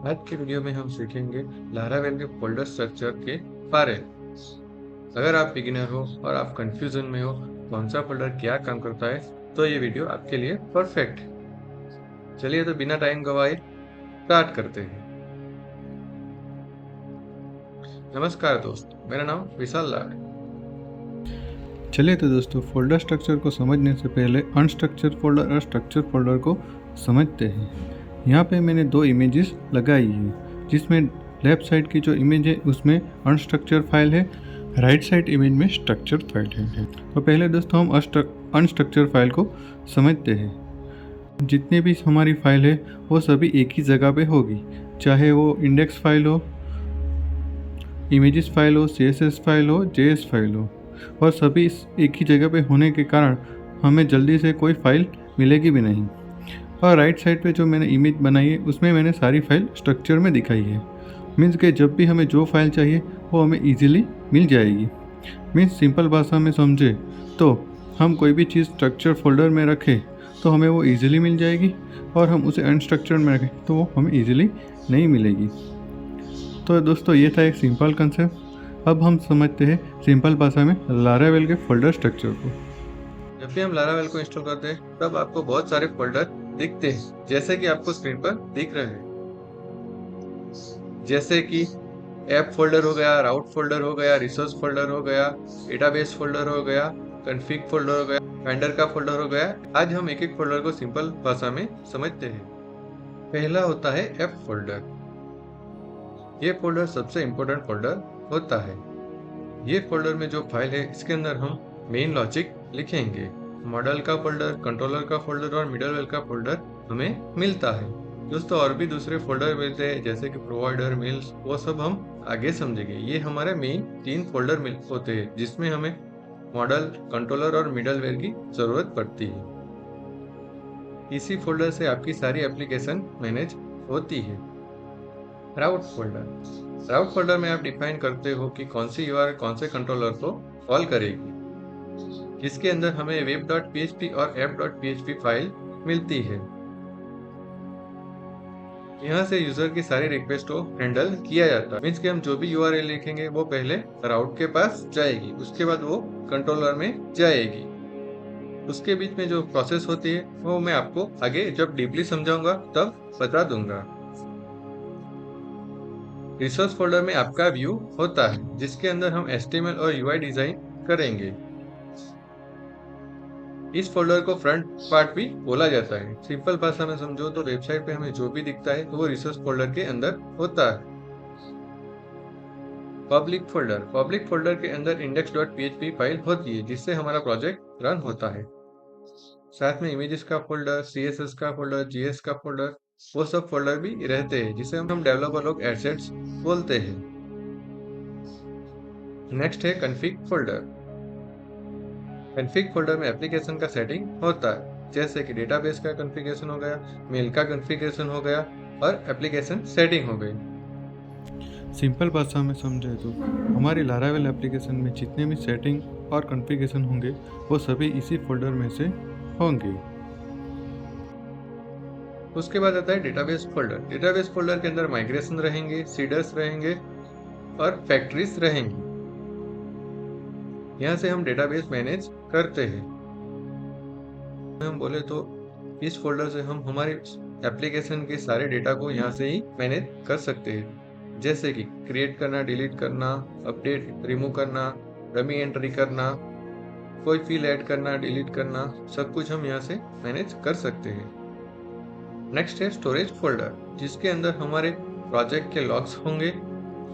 आज के वीडियो में हम सीखेंगे लारावेल के फोल्डर स्ट्रक्चर के बारे में। अगर आप बिगिनर हो और आप कंफ्यूजन में हो कौन सा फोल्डर क्या काम करता है, तो ये वीडियो आपके लिए परफेक्ट है। चलिए तो बिना टाइम गवाए स्टार्ट करते हैं। नमस्कार दोस्तों, मेरा नाम विशाल लाल है। चलिए तो दोस्तों, फोल्डर स्ट्रक्चर को समझने से पहले अनस्ट्रक्चर फोल्डर और स्ट्रक्चर फोल्डर को समझते हैं। यहाँ पे मैंने दो इमेजेस लगाई है, जिसमें लेफ्ट साइड की जो इमेज है उसमें अनस्ट्रक्चर फाइल है, राइट साइड इमेज में स्ट्रक्चर फाइल है। तो पहले दोस्तों हम अनस्ट्रक्चर फाइल को समझते हैं। जितनी भी हमारी फाइल है वो सभी एक ही जगह पे होगी, चाहे वो इंडेक्स फाइल हो, इमेजेस फाइल हो, CSS फाइल हो, JS फाइल हो, और सभी एक ही जगह पे होने के कारण हमें जल्दी से कोई फाइल मिलेगी भी नहीं। और राइट साइड पे जो मैंने इमेज बनाई है उसमें मैंने सारी फाइल स्ट्रक्चर में दिखाई है। मीन्स कि जब भी हमें जो फाइल चाहिए वो हमें ईजिली मिल जाएगी। मीन्स सिंपल भाषा में समझे तो हम कोई भी चीज़ स्ट्रक्चर फोल्डर में रखें तो हमें वो ईजिली मिल जाएगी, और हम उसे अनस्ट्रक्चर्ड में रखें तो वो हमें ईजिली नहीं मिलेगी। तो दोस्तों ये था एक सिंपल कंसेप्ट। अब हम समझते हैं सिंपल भाषा में लारावेल के फोल्डर स्ट्रक्चर को। जब भी हम लारावेल को इंस्टॉल करते हैं तब आपको बहुत सारे फोल्डर दिखते हैं, जैसे कि आपको स्क्रीन पर दिख रहे हैं। जैसे कि ऐप फोल्डर हो गया, राउट फोल्डर हो गया, रिसोर्स फोल्डर हो गया, डेटाबेस फोल्डर हो गया, कॉन्फ़िग फोल्डर हो गया, वेंडर का फोल्डर हो गया। आज हम एक एक फोल्डर को सिंपल भाषा में समझते हैं। पहला होता है ऐप फोल्डर। ये फोल्डर सबसे इम्पोर्टेंट फोल्डर होता है। ये फोल्डर में जो फाइल है इसके अंदर हम मेन लॉजिक लिखेंगे। मॉडल का फोल्डर, कंट्रोलर का फोल्डर और मिडलवेयर का फोल्डर हमें मिलता है। दोस्तों और भी दूसरे फोल्डर मिलते हैं, जैसे कि प्रोवाइडर, मेल्स, वो सब हम आगे समझेंगे। ये हमारे मेन 3 फोल्डर होते हैं जिसमें हमें मॉडल, कंट्रोलर और मिडलवेयर की जरूरत पड़ती है। इसी फोल्डर से आपकी सारी एप्लीकेशन मैनेज होती है। राउट फोल्डर में आप डिफाइन करते हो कि कौन सी URL कौन से कंट्रोलर को कॉल करेगी, जिसके अंदर हमें web.php और app.php फाइल मिलती है। यहाँ से यूजर की सारी रिक्वेस्ट को हैंडल किया जाता है। मीन्स कि हम जो भी URL लिखेंगे वो पहले राउट के पास जाएगी, उसके बाद वो कंट्रोलर में जाएगी। उसके बीच में जो प्रोसेस होती है वो मैं आपको आगे जब डीपली समझाऊंगा तब बता दूंगा। रिसोर्स फोल्डर में आपका व्यू होता है, जिसके अंदर हम HTML और UI डिजाइन करेंगे। इस फोल्डर को फ्रंट पार्ट भी बोला जाता है। सिंपल भाषा में समझो तो वेबसाइट पे हमें जो भी दिखता है तो वो रिसोर्स फोल्डर के अंदर होता है। पब्लिक फोल्डर के अंदर index.php फाइल होती है, जिससे हमारा प्रोजेक्ट रन होता है। साथ में इमेजेस का फोल्डर, CSS का फोल्डर, JS का फोल्डर, वो सब फोल्डर भी रहते हैं, जिसे हम डेवलपर लोग एसेट्स बोलते हैं। नेक्स्ट है कॉन्फ़िग फोल्डर में एप्लीकेशन का सेटिंग होता है, जैसे कि डेटाबेस का कॉन्फ़िगरेशन हो गया, मेल का कॉन्फ़िगरेशन हो गया और एप्लीकेशन सेटिंग हो गई। सिंपल भाषा में समझे तो हमारी लारावेल एप्लीकेशन में जितने भी सेटिंग और कॉन्फ़िगरेशन होंगे वो सभी इसी फोल्डर में से होंगे। उसके बाद आता है डेटाबेस फोल्डर के अंदर माइग्रेशन रहेंगे, सीडर्स रहेंगे और फैक्ट्रीज रहेंगी। यहाँ से हम डेटाबेस मैनेज करते हैं। हम बोले तो इस फोल्डर से हम हमारी एप्लीकेशन के सारे डेटा को यहाँ से ही मैनेज कर सकते हैं, जैसे कि क्रिएट करना, डिलीट करना, अपडेट, रिमूव करना, डमी एंट्री करना, कोई फील्ड ऐड करना, डिलीट करना, सब कुछ हम यहाँ से मैनेज कर सकते हैं। नेक्स्ट है स्टोरेज फोल्डर, जिसके अंदर हमारे प्रोजेक्ट के लॉग्स होंगे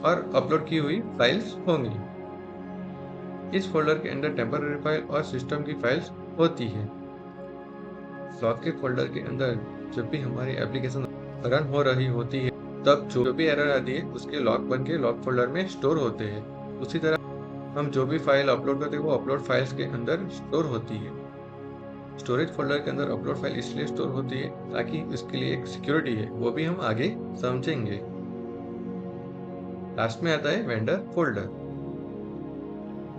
और अपलोड की हुई फाइल्स होंगी। इस फोल्डर के अंदर टेम्पररी फाइल और सिस्टम की फाइल्स होती है। लॉग के फोल्डर के अंदर जब भी हमारी एप्लीकेशन रन हो रही होती है तब जो भी एरर आती है उसके लॉग बन के लॉग फोल्डर में स्टोर होते हैं। उसी तरह हम जो भी फाइल अपलोड करते हैं वो अपलोड फाइल्स के अंदर स्टोर होती है। स्टोरेज फोल्डर के अंदर अपलोड फाइल इसलिए स्टोर होती है ताकि उसके लिए एक सिक्योरिटी है, वो भी हम आगे समझेंगे। लास्ट में आता है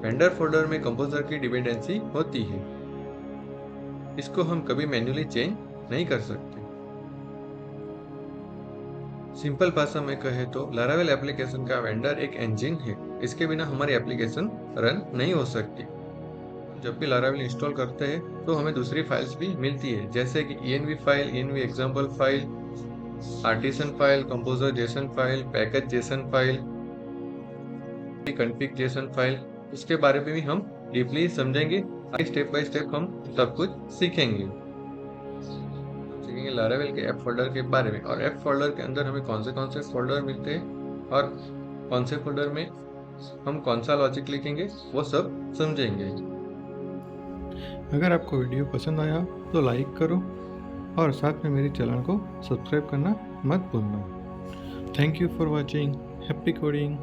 वेंडर फोल्डर में कंपोजर की डिपेंडेंसी होती है। इसको हम कभी मैन्युअली चेंज नहीं कर सकते। सिंपल भाषा में कहे तो लारावेल एप्लीकेशन का वेंडर एक इंजन है। इसके बिना हमारी एप्लीकेशन रन नहीं हो सकती। जब भी लारावेल इंस्टॉल करते हैं तो हमें दूसरी फाइल्स भी मिलती है, जैसे कि env file, env example file, artisan file, composer JSON file, package JSON file, config JSON file. इसके बारे में भी हम डीपली समझेंगे। आगे स्टेप बाय स्टेप हम सब कुछ सीखेंगे लारावेल के ऐप फोल्डर के बारे में, और ऐप फोल्डर के अंदर हमें कौन से फोल्डर मिलते हैं और कौन से फोल्डर में हम कौन सा लॉजिक लिखेंगे, वो सब समझेंगे। अगर आपको वीडियो पसंद आया तो लाइक करो और साथ में मेरे चैनल को सब्सक्राइब करना मत भूलना। Thank you for watching. Happy coding.